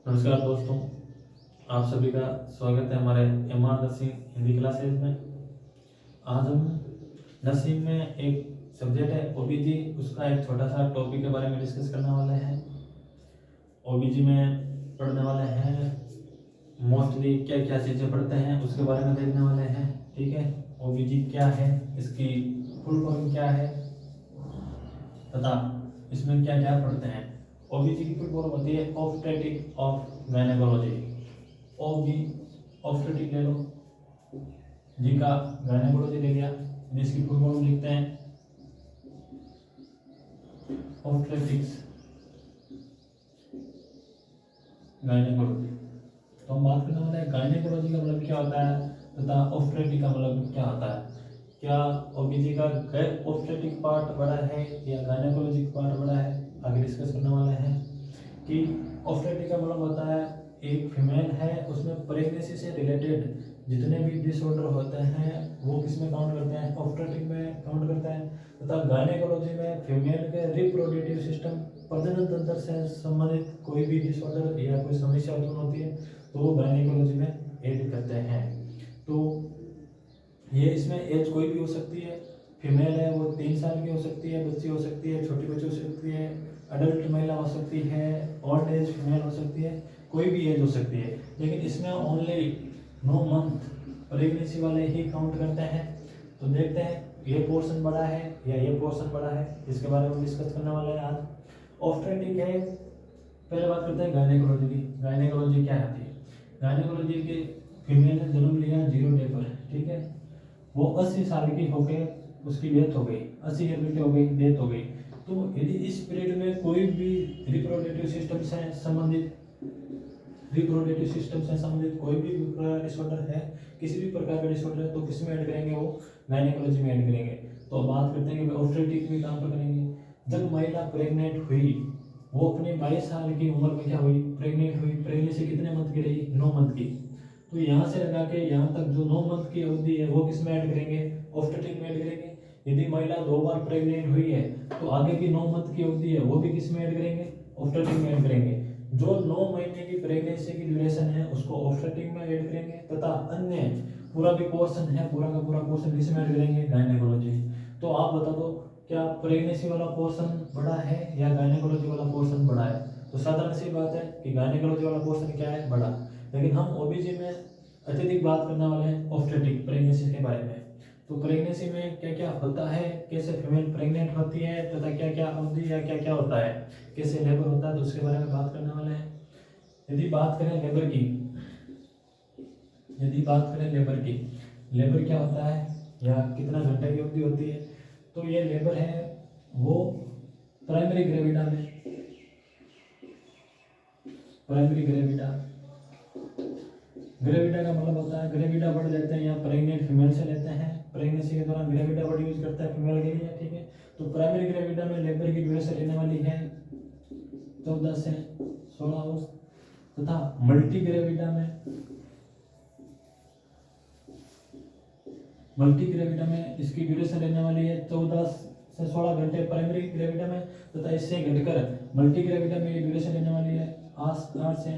नमस्कार दोस्तों, आप सभी का स्वागत है हमारे एमआर नर्सिंग हिंदी क्लासेज में। आज हम नर्सिंग में एक सब्जेक्ट है ओबीजी, उसका एक छोटा सा टॉपिक के बारे में डिस्कस करने वाले हैं। ओबीजी में पढ़ने वाले हैं मोस्टली क्या क्या चीज़ें पढ़ते हैं उसके बारे में देखने वाले हैं। ठीक है, ओबीजी क्या है, इसकी फुल फॉर्म क्या है तथा इसमें क्या क्या पढ़ते हैं। ओबीजी की फुल फॉर्म होती है obstetric of gynaecology. OB obstetric ले लो, जी का गायनेकोलॉजी ले लिया, जिसकी फुल फॉर्म लिखते हैं ऑब्स्टेट्रिक्स गायनेकोलॉजी। तो हम बात करने वाले हैं गायनेकोलॉजी का मतलब क्या होता है तथा ऑब्स्टेट्रिक का मतलब क्या होता है। क्या ओबीजी का ऑब्स्टेट्रिक पार्ट बड़ा है या गायनेकोलॉजी का पार्ट बड़ा है, आगे डिस्कस करने वाले हैं। कि ऑब्स्टेट्रिक का मतलब होता है एक फीमेल है, उसमें प्रेगनेंसी से रिलेटेड जितने भी डिसऑर्डर होते हैं वो किस में काउंट करते हैं, ऑब्स्टेट्रिक में काउंट करते हैं। तथा गायनेकोलॉजी में फीमेल के रिप्रोडक्टिव सिस्टम प्रजनन तंत्र से संबंधित कोई भी डिसऑर्डर या कोई समस्या उत्पन्न होती है तो वो गायनेकोलॉजी में ऐड करते हैं। तो ये इसमें एज कोई भी हो सकती है, फीमेल है वो 3 साल की हो सकती है, बच्ची हो सकती है, छोटी बच्ची हो सकती है, अडल्ट महिला हो सकती है, ओल्ड एज फीमेल हो सकती है, कोई भी एज हो सकती है। लेकिन इसमें ओनली 9 मंथ प्रेगनेंसी वाले ही काउंट करते हैं। तो देखते हैं ये पोर्शन बड़ा है या ये पोर्शन बड़ा है, इसके बारे में डिस्कस करने वाले हैं आज। ऑब्स्टेट्रिक है, पहले बात करते हैं गायनेकोलॉजी की। गायनेकोलॉजी क्या आती है? गायनेकोलॉजी के फीमेल ने जन्म लिया 0 डे पर, ठीक है, वो 80 साल की हो गए, उसकी डेथ हो गई, 80 ईयर की हो गई, डेथ हो गई। तो यदि इस पीरियड में कोई भी रिप्रोडक्टिव सिस्टम से संबंधित कोई भी डिसऑर्डर है, किसी भी प्रकार का डिसऑर्डर है, तो किस में ऐड करेंगे, वो गायनेकोलॉजी में ऐड करेंगे। तो बात करते हैं कि ऑब्स्टेट्रिक में काम पर करेंगे। जब महिला प्रेग्नेंट हुई, वो अपने 22 साल की उम्र में क्या हुई, प्रेग्नेंट हुई। प्रेगनेंसी कितने मंथ की रही, 9 मंथ की। तो यहाँ से लगा के यहाँ तक जो 9 मंथ की अवधि है वो किस में ऐड करेंगे, ऑब्स्टेट्रिक में ऐड करेंगे। यदि महिला 2 बार प्रेग्नेंट हुई है तो आगे की 9 मंथ की अवधि है वो भी किस में ऐड करेंगे, ऑब्स्टेट्रिक में ऐड करेंगे। जो 9 महीने की प्रेगनेंसी की ड्यूरेशन है उसको ऑब्स्टेट्रिक में ऐड करेंगे। तथा अन्य पूरा भी पोर्शन है, पूरा का पूरा पोर्शन किस में ऐड करेंगे, गायनेकोलॉजी। तो आप बता दो क्या प्रेगनेंसी वाला पोर्शन बड़ा है या गायनेकोलॉजी वाला पोर्शन बड़ा है। तो साधारण सी बात है कि गायनेकोलॉजी वाला पोर्शन क्या है, बड़ा। लेकिन हम ओबीजी में अत्यधिक बात करने वाले हैं ऑब्स्टेट्रिक प्रेगनेंसी के बारे में। तो प्रेगनेंसी में क्या क्या होता है, कैसे फीमेल प्रेग्नेंट होती है तथा क्या क्या अवधि या क्या क्या होता है, कैसे लेबर होता है, तो उसके बारे में बात करने वाले हैं। यदि बात करें लेबर की, लेबर क्या होता है या कितना घंटे की अवधि होती है, तो ये लेबर है वो प्राइमरी ग्रेविडा में, ग्रेविडा का मतलब होता है ग्रेविडा वर्ड लेते हैं या प्रेग्नेंट फीमेल से लेते हैं। प्रेगनेंसी के दौरान ग्रेविडा वर्ड यूज करता है फीमेल के लिए, ठीक है। तो प्राइमरी ग्रेविडा में लेबर की ड्यूरेशन लेने वाली है 14 से 16 आवर्स। तथा मल्टी ग्रेविडा में इसकी ड्यूरेशन लेने वाली है 14 से 16 घंटे प्राइमरी ग्रेविडा में। तथा इससे घटकर मल्टी ग्रेविडा में ये ड्यूरेशन लेने वाली है 8 से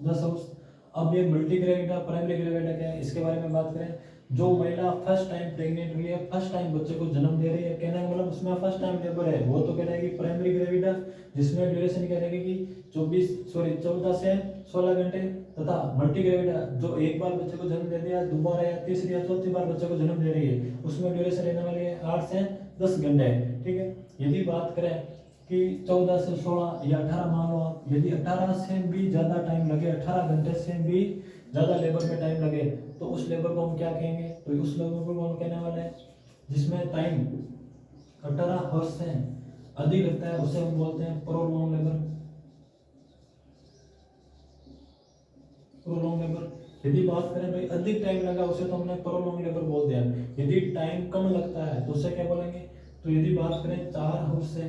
10 आवर्स। अब ये मल्टी ग्रेविडा प्राइमरी ग्रेविडा क्या है, इसके बारे में बात करें। जो महिला फर्स्ट टाइम प्रेग्नेंट हुई है, फर्स्ट टाइम बच्चे को जन्म दे रही है, कहने का मतलब उसमें फर्स्ट टाइम लेबर है, वो तो कहलाएगी प्राइमरी ग्रेविडा, जिसमें ड्यूरेशन क्या रहेगी कि 14 से 16 घंटे। तथा मल्टी ग्रेविडा जो एक बार बच्चे को जन्म दे दिया, दोबारा या तीसरी या चौथी बार बच्चे को जन्म दे रही है, उसमें ड्यूरेशन रहने वाली है 8 से 10 घंटे, ठीक है। यदि बात करें कि 14 से 16 या 18 मान लो आप, यदि 18 से भी ज़्यादा टाइम लगे, 18 घंटे से भी ज़्यादा लेबर में टाइम लगे, तो उस लेबर को हम क्या कहेंगे, तो उस लेबर को हम कहने वाले हैं जिसमें टाइम 18 आवर्स से अधिक लगता है, उसे हम बोलते हैं प्रोलॉन्ग लेबर। यदि बात करें भाई अधिक टाइम लगा, उसे तो हमने प्रोलॉन्ग लेबर बोल दिया। यदि टाइम कम लगता है तो उसे क्या बोलेंगे, तो यदि बात करें 4 आवर्स से,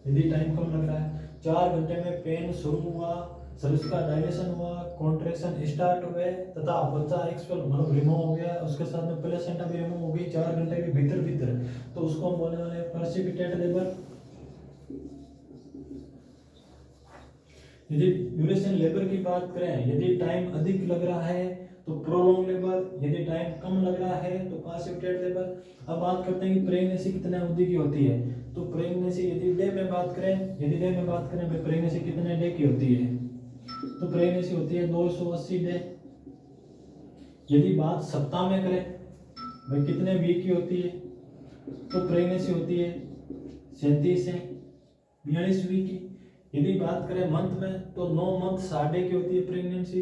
यदि टाइम कम लग रहा है, 4 घंटे में पेन शुरू हुआ, सब इसका डायलेशन हुआ, कॉन्ट्रैक्शन स्टार्ट हुए तथा बच्चा एक्सपेल मतलब रिमूव हो गया, उसके साथ में प्लेसेंटा भी रिमूव हो गई 4 घंटे के भीतर, तो उसको हम बोलने वाले हैं प्रेसिपिटेट लेबर। यदि ड्यूरेशन लेबर की बात करें, यदि टाइम अधिक लग रहा है तो प्रोलॉन्ग लेबर, यदि टाइम कम लग रहा है तो पासिव डेड लेबर। अब बात करते हैं कि प्रेगनेंसी कितने अवधि की होती है। तो प्रेगनेंसी यदि डे में बात करें, भाई प्रेगनेंसी कितने डे की होती है, तो प्रेगनेंसी होती है 280 डे। यदि बात सप्ताह में करें, भाई कितने वीक की होती है, तो प्रेगनेंसी होती है 37 से 42 वीक की। यदि बात करें मंथ में तो 9 मंथ 60 डे की होती है प्रेगनेंसी,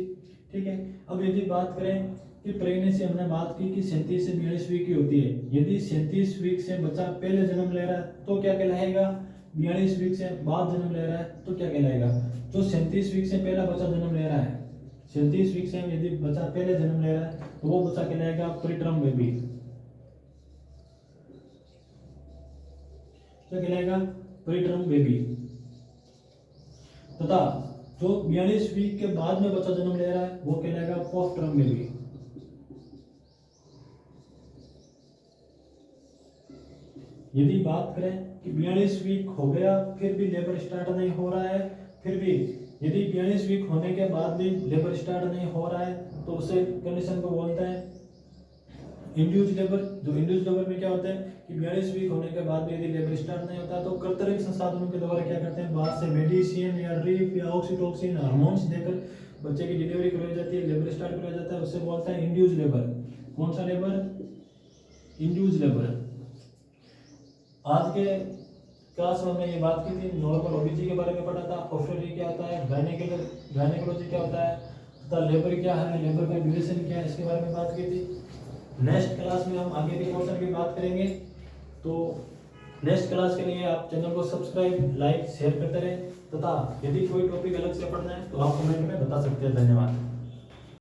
ठीक है। अब यदि बात करें कि प्रेगनेंसी हमने बात की कि 37 से 42 वीक की होती है, यदि 37 वीक से बच्चा पहले जन्म ले रहा है तो क्या कहलाएगा, 42 वीक से बाद जन्म ले रहा है तो क्या कहलाएगा। जो 37 वीक से पहला बच्चा जन्म ले रहा है, 37 वीक से यदि बच्चा पहले जन्म ले रहा है तो वो बच्चा कहलाएगा प्रीटर्म बेबी, क्या कहलाएगा, प्रीटर्म बेबी। तथा जो 42 वीक के बाद में बच्चा जन्म ले रहा है वो कहलाएगा पोस्ट टर्म बेबी। यदि बात करें कि 42 वीक हो गया फिर भी लेबर स्टार्ट नहीं हो रहा है, फिर भी यदि 42 वीक होने के बाद भी लेबर स्टार्ट नहीं हो रहा है तो उसे कंडीशन को बोलते हैं इंड्यूस लेबर। जो इंड्यूस लेबर में क्या होता है कि 42 वीक होने के बाद भी यदि लेबर स्टार्ट नहीं होता तो कृत्रिम संसाधनों के द्वारा क्या करते हैं, बाहर से मेडिसिन या ड्रिप या ऑक्सीटोसिन हार्मोन्स देकर बच्चे की डिलीवरी करवाई जाती है, लेबर स्टार्ट कराया जाता है, उससे बोलते हैं इंड्यूस लेबर। कौन सा लेबर, इंड्यूस लेबर। आज के क्लास में हमने ये बात की थी, नॉर्मल ओबीजी के बारे में पढ़ा था, ऑब्स्टेट्रिक क्या होता है, गायनेकोलॉजी क्या होता है, तथा लेबर क्या है, लेबर का ड्यूरेशन क्या है, इसके बारे में बात की थी। नेक्स्ट क्लास में हम आगे के क्वेश्चन की बात करेंगे। तो नेक्स्ट क्लास के लिए आप चैनल को सब्सक्राइब, लाइक, शेयर करते रहें, तथा यदि कोई टॉपिक अलग से पढ़ना है तो आप कमेंट में बता सकते हैं। धन्यवाद।